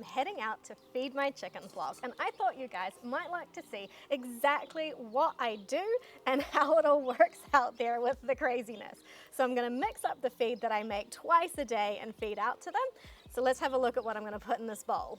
I'm heading out to feed my chickens vlog, and I thought you guys might like to see exactly what I do and how it all works out there with the craziness. So I'm gonna mix up the feed that I make twice a day and feed out to them. So let's have a look at what I'm gonna put in this bowl.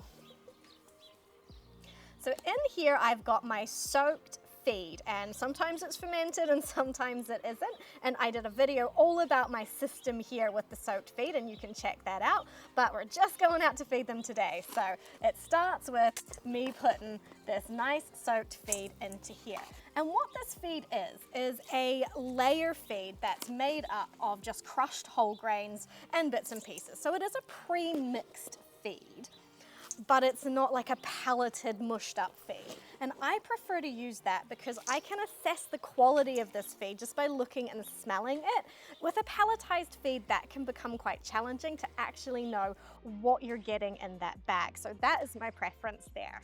So in here I've got my soaked feed, and sometimes it's fermented and sometimes it isn't, and I did a video all about my system here with the soaked feed, and you can check that out, but we're just going out to feed them today. So it starts with me putting this nice soaked feed into here, and what this feed is a layer feed that's made up of just crushed whole grains and bits and pieces. So it is a pre-mixed feed, but it's not like a pelleted, mushed up feed. And I prefer to use that because I can assess the quality of this feed just by looking and smelling it. With a pelletized feed, that can become quite challenging to actually know what you're getting in that bag. So that is my preference there.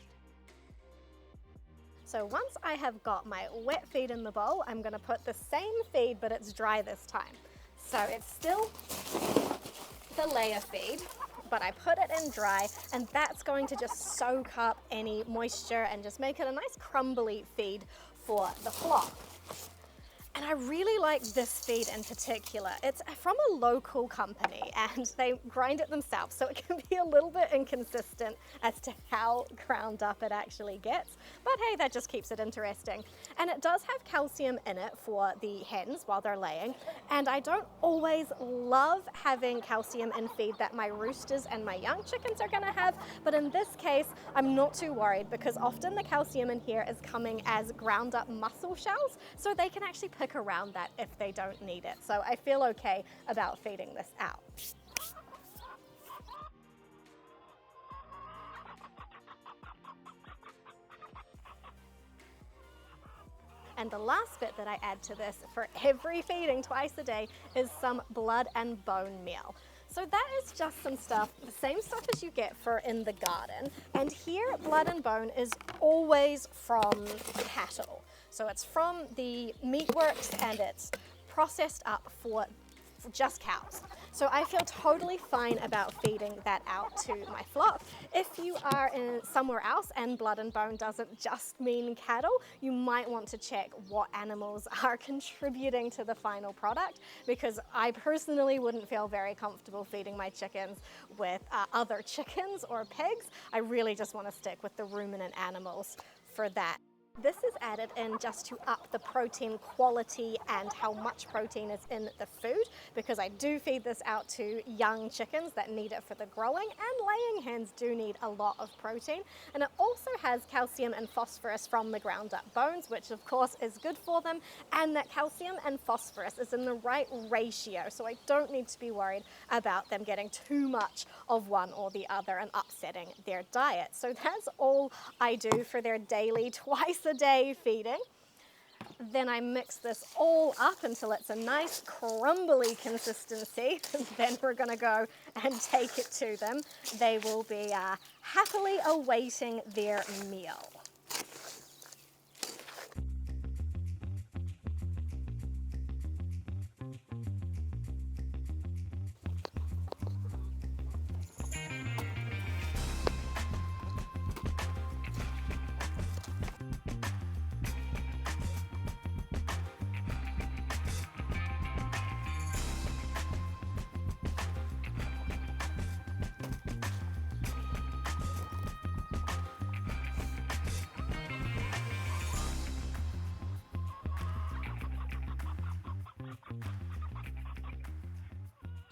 So once I have got my wet feed in the bowl, I'm gonna put the same feed, but it's dry this time. So it's still the layer feed, but I put it in dry, and that's going to just soak up any moisture and just make it a nice crumbly feed for the flock. And I really like this feed in particular. It's from a local company and they grind it themselves, so it can be a little bit inconsistent as to how ground up it actually gets. But hey, that just keeps it interesting. And it does have calcium in it for the hens while they're laying. And I don't always love having calcium in feed that my roosters and my young chickens are gonna have, but in this case, I'm not too worried because often the calcium in here is coming as ground up mussel shells, so they can actually pick around that if they don't need it. So I feel okay about feeding this out. And the last bit that I add to this for every feeding twice a day is some blood and bone meal. So that is just some stuff, the same stuff as you get for in the garden. And here, blood and bone is always from cattle. So it's from the meatworks and it's processed up for just cows. So I feel totally fine about feeding that out to my flock. If you are in somewhere else and blood and bone doesn't just mean cattle, you might want to check what animals are contributing to the final product, because I personally wouldn't feel very comfortable feeding my chickens with other chickens or pigs. I really just want to stick with the ruminant animals for that. This is added in just to up the protein quality and how much protein is in the food, because I do feed this out to young chickens that need it for the growing, and laying hens do need a lot of protein. And it also has calcium and phosphorus from the ground up bones, which of course is good for them, and that calcium and phosphorus is in the right ratio, so I don't need to be worried about them getting too much of one or the other and upsetting their diet. So that's all I do for their daily twice a day feeding. Then I mix this all up until it's a nice crumbly consistency. Then we're gonna go and take it to them. They will be happily awaiting their meal.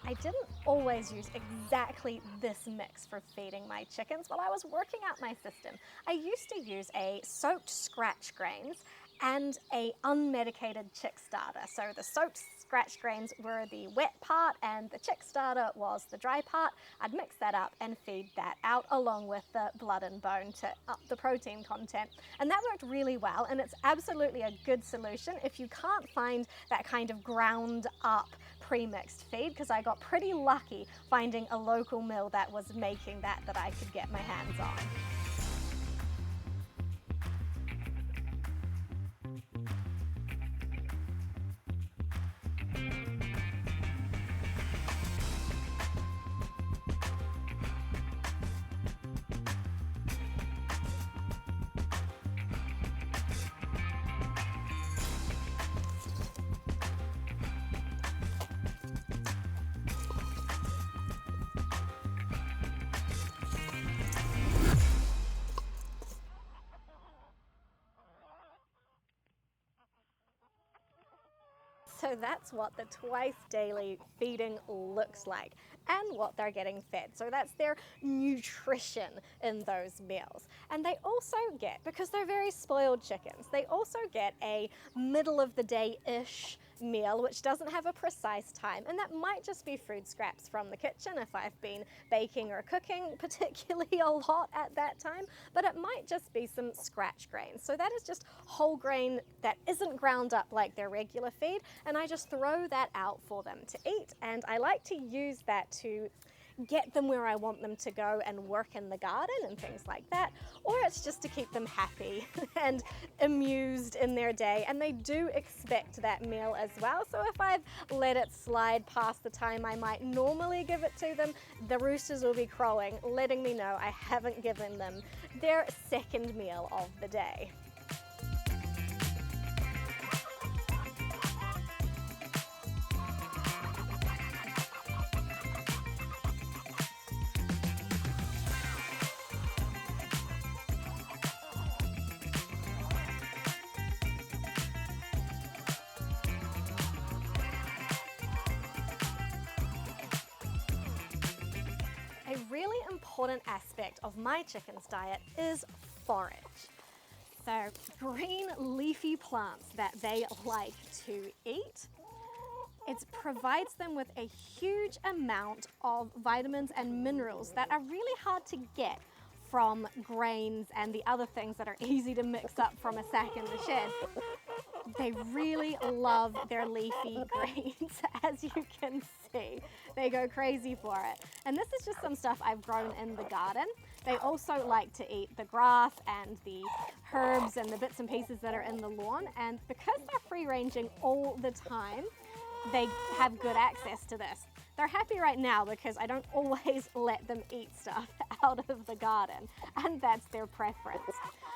I didn't always use exactly this mix for feeding my chickens while I was working out my system. I used to use a soaked scratch grains and a unmedicated chick starter. So the soaked scratch grains were the wet part and the chick starter was the dry part. I'd mix that up and feed that out along with the blood and bone to up the protein content. And that worked really well, and it's absolutely a good solution if you can't find that kind of ground up pre-mixed feed, because I got pretty lucky finding a local mill that was making that I could get my hands on. So that's what the twice daily feeding looks like and what they're getting fed. So that's their nutrition in those meals. And they also get, because they're very spoiled chickens, they also get a middle of the day-ish meal, which doesn't have a precise time, and that might just be food scraps from the kitchen if I've been baking or cooking particularly a lot at that time, but it might just be some scratch grains. So that is just whole grain that isn't ground up like their regular feed, and I just throw that out for them to eat, and I like to use that to get them where I want them to go and work in the garden and things like that, or it's just to keep them happy and amused in their day, and they do expect that meal as well. So if I've let it slide past the time I might normally give it to them, the roosters will be crowing, letting me know I haven't given them their second meal of the day. A really important aspect of my chicken's diet is forage. So green leafy plants that they like to eat. It provides them with a huge amount of vitamins and minerals that are really hard to get from grains and the other things that are easy to mix up from a sack in the shed. They really love their leafy greens, as you can see. They go crazy for it. And this is just some stuff I've grown in the garden. They also like to eat the grass and the herbs and the bits and pieces that are in the lawn. And because they're free ranging all the time, they have good access to this. They're happy right now because I don't always let them eat stuff out of the garden, and that's their preference.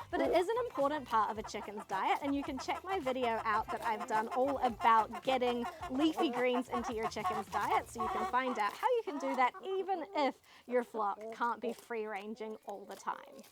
But it is an important part of a chicken's diet, and you can check my video out that I've done all about getting leafy greens into your chicken's diet, so you can find out how you can do that even if your flock can't be free ranging all the time.